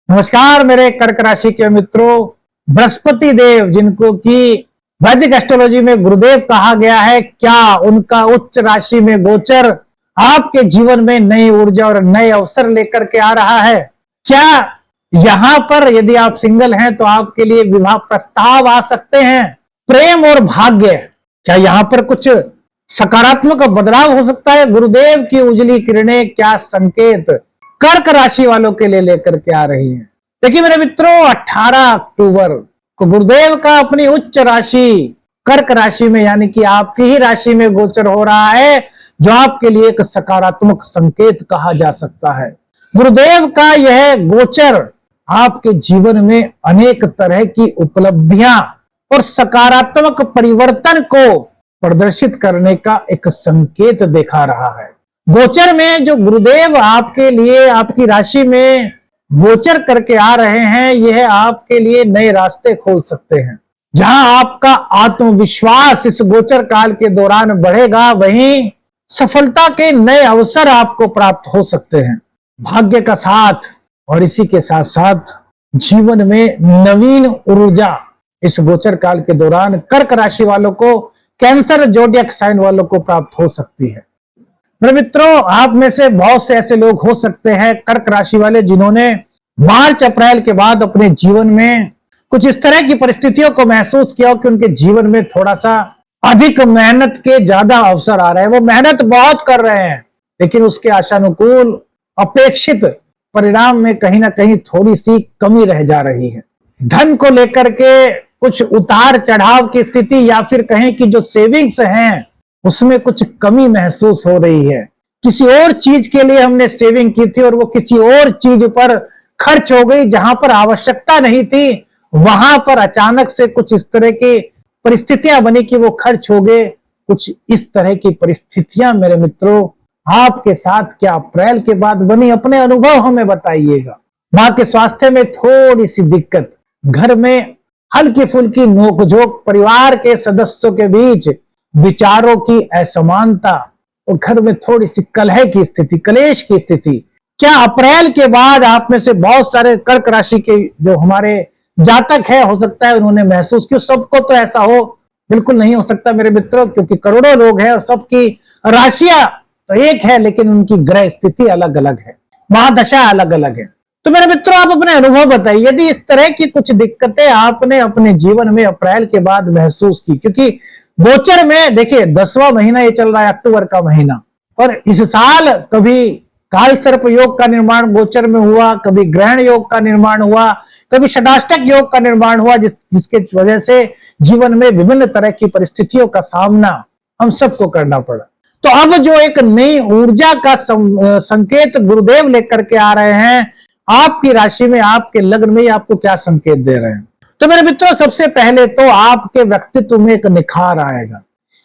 नमस्कार मेरे कर्क राशि के मित्रों। बृहस्पति देव जिनको कि वैदिक एस्ट्रोलॉजी में गुरुदेव कहा गया है, क्या उनका उच्च राशि में गोचर आपके जीवन में नई ऊर्जा और नए अवसर लेकर के आ रहा है? क्या यहां पर यदि आप सिंगल हैं तो आपके लिए विवाह प्रस्ताव आ सकते हैं? प्रेम और भाग्य, क्या यहां पर कुछ सकारात्मक बदलाव हो सकता है? गुरुदेव की उजली किरणें क्या संकेत कर्क राशि वालों के लिए लेकर के आ रही हैं? देखिए मेरे मित्रों, 18 अक्टूबर को गुरुदेव का अपनी उच्च राशि कर्क राशि में यानी कि आपकी ही राशि में गोचर हो रहा है, जो आपके लिए एक सकारात्मक संकेत कहा जा सकता है। गुरुदेव का यह गोचर आपके जीवन में अनेक तरह की उपलब्धियां और सकारात्मक परिवर्तन को प्रदर्शित करने का एक संकेत दिखा रहा है। गोचर में जो गुरुदेव आपके लिए आपकी राशि में गोचर करके आ रहे हैं, यह आपके लिए नए रास्ते खोल सकते हैं। जहां आपका आत्मविश्वास इस गोचर काल के दौरान बढ़ेगा, वहीं सफलता के नए अवसर आपको प्राप्त हो सकते हैं। भाग्य का साथ और इसी के साथ साथ जीवन में नवीन ऊर्जा इस गोचर काल के दौरान कर्क राशि वालों को, कैंसर जोडियक साइन वालों को प्राप्त हो सकती है। मेरे मित्रों, आप में से बहुत से ऐसे लोग हो सकते हैं कर्क राशि वाले, जिन्होंने मार्च अप्रैल के बाद अपने जीवन में कुछ इस तरह की परिस्थितियों को महसूस किया कि उनके जीवन में थोड़ा सा अधिक मेहनत के ज्यादा अवसर आ रहे हैं। वो मेहनत बहुत कर रहे हैं, लेकिन उसके आशानुकूल अपेक्षित परिणाम में कहीं ना कहीं थोड़ी सी कमी रह जा रही है। धन को लेकर के कुछ उतार चढ़ाव की स्थिति, या फिर कहें कि जो सेविंग्स हैं उसमें कुछ कमी महसूस हो रही है। किसी और चीज के लिए हमने सेविंग की थी और वो किसी और चीज पर खर्च हो गई, जहां पर आवश्यकता नहीं थी वहां पर अचानक से कुछ इस तरह की परिस्थितियां बनी कि वो खर्च हो गए। कुछ इस तरह की परिस्थितियां मेरे मित्रों आपके साथ क्या अप्रैल के बाद बनी? अपने अनुभव हमें बताइएगा। मां के स्वास्थ्य में थोड़ी सी दिक्कत, घर में हल्की फुल्की नोकझोंक, परिवार के सदस्यों के बीच विचारों की असमानता और घर में थोड़ी सी कलह की स्थिति, कलेश की स्थिति। क्या अप्रैल के बाद आप में से बहुत सारे कर्क राशि के जो हमारे जातक है, हो सकता है उन्होंने महसूस किया? सबको तो ऐसा हो बिल्कुल नहीं हो सकता मेरे मित्रों, क्योंकि करोड़ों लोग हैं और सबकी राशियां तो एक है, लेकिन उनकी ग्रह स्थिति अलग अलग है, महादशा अलग अलग है। तो मेरे मित्रों, आप अपने अनुभव बताइए यदि इस तरह की कुछ दिक्कतें आपने अपने जीवन में अप्रैल के बाद महसूस की। क्योंकि गोचर में देखिए 10वां महीना ये चल रहा है, अक्टूबर का महीना, और इस साल कभी काल सर्प योग का निर्माण गोचर में हुआ, कभी ग्रहण योग का निर्माण हुआ, कभी षडाष्टक योग का निर्माण हुआ, जिसके वजह से जीवन में विभिन्न तरह की परिस्थितियों का सामना हम सबको करना पड़ा। तो अब जो एक नई ऊर्जा का संकेत गुरुदेव लेकर के आ रहे हैं आपकी राशि में, आपके लग्न में, आपको क्या संकेत दे रहे हैं? तो मेरे मित्रों, सबसे पहले तो आपके व्यक्तित्व में एक निखार आएगा।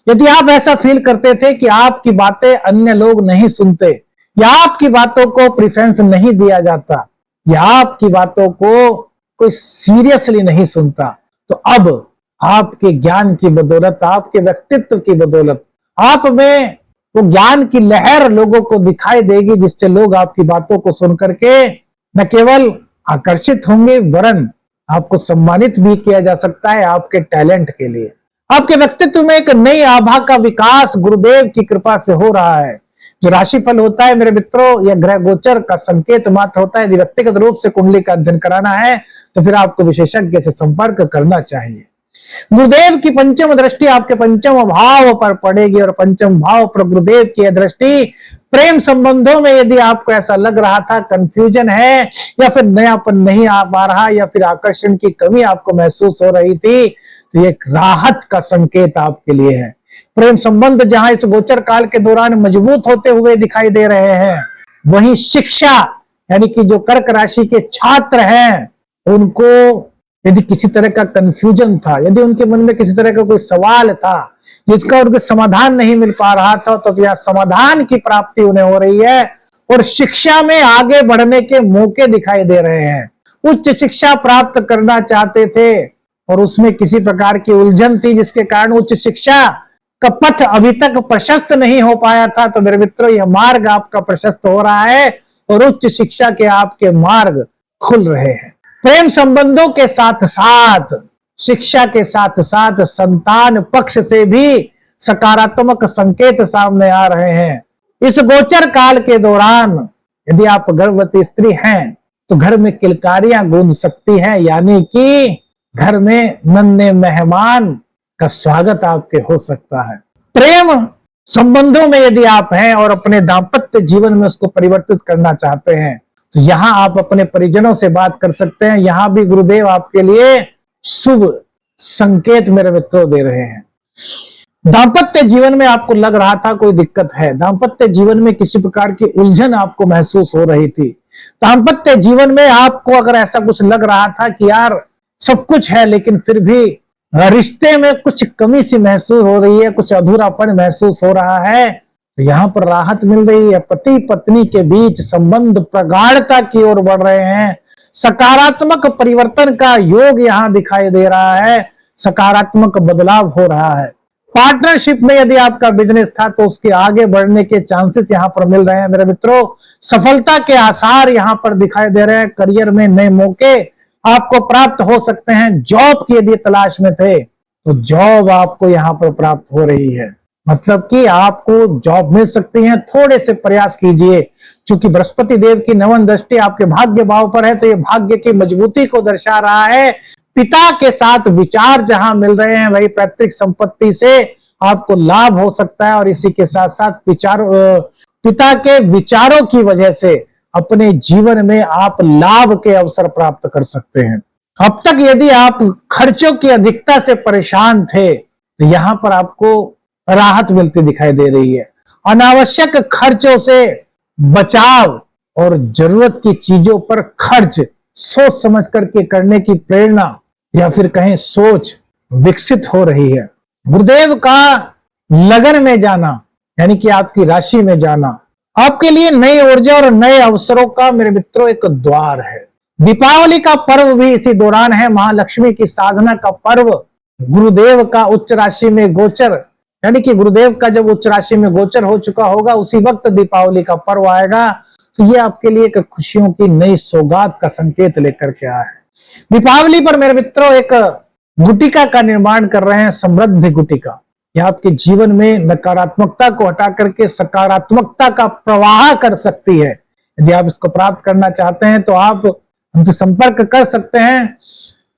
यदि आप ऐसा फील करते थे कि आपकी बातें अन्य लोग नहीं सुनते, या आपकी बातों को प्रेफरेंस नहीं दिया जाता, या आपकी बातों को कोई सीरियसली नहीं सुनता, तो अब आपके ज्ञान की बदौलत, आपके व्यक्तित्व की बदौलत आप में वो ज्ञान की लहर लोगों को दिखाई देगी, जिससे लोग आपकी बातों को सुनकर के न केवल आकर्षित होंगे, वरन आपको सम्मानित भी किया जा सकता है आपके टैलेंट के लिए। आपके व्यक्तित्व में एक नई आभा का विकास गुरुदेव की कृपा से हो रहा है। जो राशिफल होता है मेरे मित्रों, यह ग्रह गोचर का संकेत मात्र होता है। यदि व्यक्तिगत रूप से कुंडली का अध्ययन कराना है तो फिर आपको विशेषज्ञ से संपर्क करना चाहिए। गुरुदेव की पंचम दृष्टि आपके पंचम भाव पर पड़ेगी, और पंचम भाव पर गुरुदेव की दृष्टि प्रेम संबंधों में यदि आपको ऐसा लग रहा था कंफ्यूजन है, या फिर नयापन नहीं आ पा रहा, या फिर आकर्षण की कमी आपको महसूस हो रही थी, तो ये एक राहत का संकेत आपके लिए है। प्रेम संबंध जहां इस गोचर काल के दौरान मजबूत होते हुए दिखाई दे रहे हैं, वहीं शिक्षा यानी कि जो कर्क राशि के छात्र हैं, उनको यदि किसी तरह का कंफ्यूजन था, यदि उनके मन में किसी तरह का कोई सवाल था जिसका उनको समाधान नहीं मिल पा रहा था, तो यह समाधान की प्राप्ति उन्हें हो रही है, और शिक्षा में आगे बढ़ने के मौके दिखाई दे रहे हैं। उच्च शिक्षा प्राप्त करना चाहते थे और उसमें किसी प्रकार की उलझन थी, जिसके कारण उच्च शिक्षा का पथ अभी तक प्रशस्त नहीं हो पाया था, तो मेरे मित्रों यह मार्ग आपका प्रशस्त हो रहा है, और उच्च शिक्षा के आपके मार्ग खुल रहे हैं। प्रेम संबंधों के साथ साथ शिक्षा के साथ साथ संतान पक्ष से भी सकारात्मक संकेत सामने आ रहे हैं। इस गोचर काल के दौरान यदि आप गर्भवती स्त्री हैं तो घर में किलकारियां गूंज सकती हैं, यानी कि घर में नन्हे मेहमान का स्वागत आपके हो सकता है। प्रेम संबंधों में यदि आप हैं और अपने दाम्पत्य जीवन में उसको परिवर्तित करना चाहते हैं तो यहां आप अपने परिजनों से बात कर सकते हैं। यहां भी गुरुदेव आपके लिए शुभ संकेत मेरे मित्रों दे रहे हैं। दाम्पत्य जीवन में आपको लग रहा था कोई दिक्कत है, दाम्पत्य जीवन में किसी प्रकार की उलझन आपको महसूस हो रही थी, दाम्पत्य जीवन में आपको अगर ऐसा कुछ लग रहा था कि यार सब कुछ है लेकिन फिर भी रिश्ते में कुछ कमी सी महसूस हो रही है, कुछ अधूरापन महसूस हो रहा है, तो यहाँ पर राहत मिल रही है। पति पत्नी के बीच संबंध प्रगाढ़ता की ओर बढ़ रहे हैं। सकारात्मक परिवर्तन का योग यहाँ दिखाई दे रहा है, सकारात्मक बदलाव हो रहा है। पार्टनरशिप में यदि आपका बिजनेस था तो उसके आगे बढ़ने के चांसेस यहाँ पर मिल रहे हैं मेरे मित्रों। सफलता के आसार यहाँ पर दिखाई दे रहे हैं। करियर में नए मौके आपको प्राप्त हो सकते हैं। जॉब की यदि तलाश में थे तो जॉब आपको यहाँ पर प्राप्त हो रही है, मतलब कि आपको जॉब मिल सकती है। थोड़े से प्रयास कीजिए, क्योंकि बृहस्पति देव की नवन दृष्टि आपके भाग्य भाव पर है तो ये भाग्य की मजबूती को दर्शा रहा है। पिता के साथ विचार जहां मिल रहे हैं वही पैतृक संपत्ति से आपको लाभ हो सकता है और इसी के साथ साथ पिता के विचारों की वजह से अपने जीवन में आप लाभ के अवसर प्राप्त कर सकते हैं। अब तक यदि आप खर्चों की अधिकता से परेशान थे तो यहां पर आपको राहत मिलती दिखाई दे रही है। अनावश्यक खर्चों से बचाव और जरूरत की चीजों पर खर्च सोच समझ करके करने की प्रेरणा या फिर कहें सोच विकसित हो रही है। गुरुदेव का लगन में जाना यानी कि आपकी राशि में जाना आपके लिए नई ऊर्जा और नए अवसरों का मेरे मित्रों एक द्वार है। दीपावली का पर्व भी इसी दौरान है। महालक्ष्मी की साधना का पर्व, गुरुदेव का उच्च राशि में गोचर, यानी कि गुरुदेव का जब उच्च राशि में गोचर हो चुका होगा उसी वक्त दीपावली का पर्व आएगा, तो ये आपके लिए एक खुशियों की नई सौगात का संकेत लेकर के आया है। दीपावली पर मेरे मित्रों एक गुटिका का निर्माण कर रहे हैं, समृद्धि गुटिका। यह आपके जीवन में नकारात्मकता को हटा करके सकारात्मकता का प्रवाह कर सकती है। यदि आप इसको प्राप्त करना चाहते हैं तो आप हमसे संपर्क कर सकते हैं।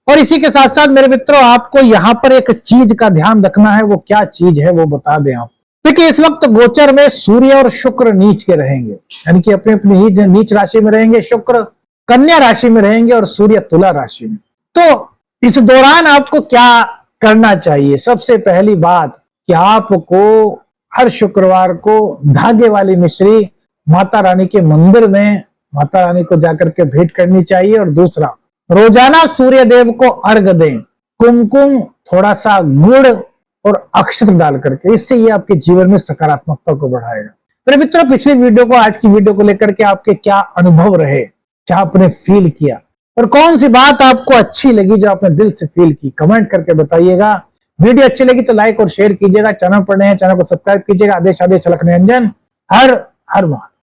और इसी के साथ साथ मेरे मित्रों आपको यहाँ पर एक चीज का ध्यान रखना है, वो क्या चीज है वो बता दें आप। देखिए इस वक्त गोचर में सूर्य और शुक्र नीच के रहेंगे, यानी कि अपनी अपनी नीच राशि में रहेंगे। शुक्र कन्या राशि में रहेंगे और सूर्य तुला राशि में। तो इस दौरान आपको क्या करना चाहिए? सबसे पहली बात कि आपको हर शुक्रवार को धागे वाली मिश्री माता रानी के मंदिर में माता रानी को जाकर के भेंट करनी चाहिए। और दूसरा, रोजाना सूर्य देव को अर्घ दें, कुमकुम, थोड़ा सा गुड़ और अक्षत डाल करके। इससे ये आपके जीवन में सकारात्मकता को बढ़ाएगा। मेरे मित्रों पिछली वीडियो को आज की वीडियो को लेकर के आपके क्या अनुभव रहे, क्या आपने फील किया और कौन सी बात आपको अच्छी लगी जो आपने दिल से फील की, कमेंट करके बताइएगा। वीडियो अच्छी लगी तो लाइक और शेयर कीजिएगा। चैनल पर नए हैं चैनल को सब्सक्राइब कीजिएगा। आदेश आदेश छलक निरंजन। हर हर महादेव।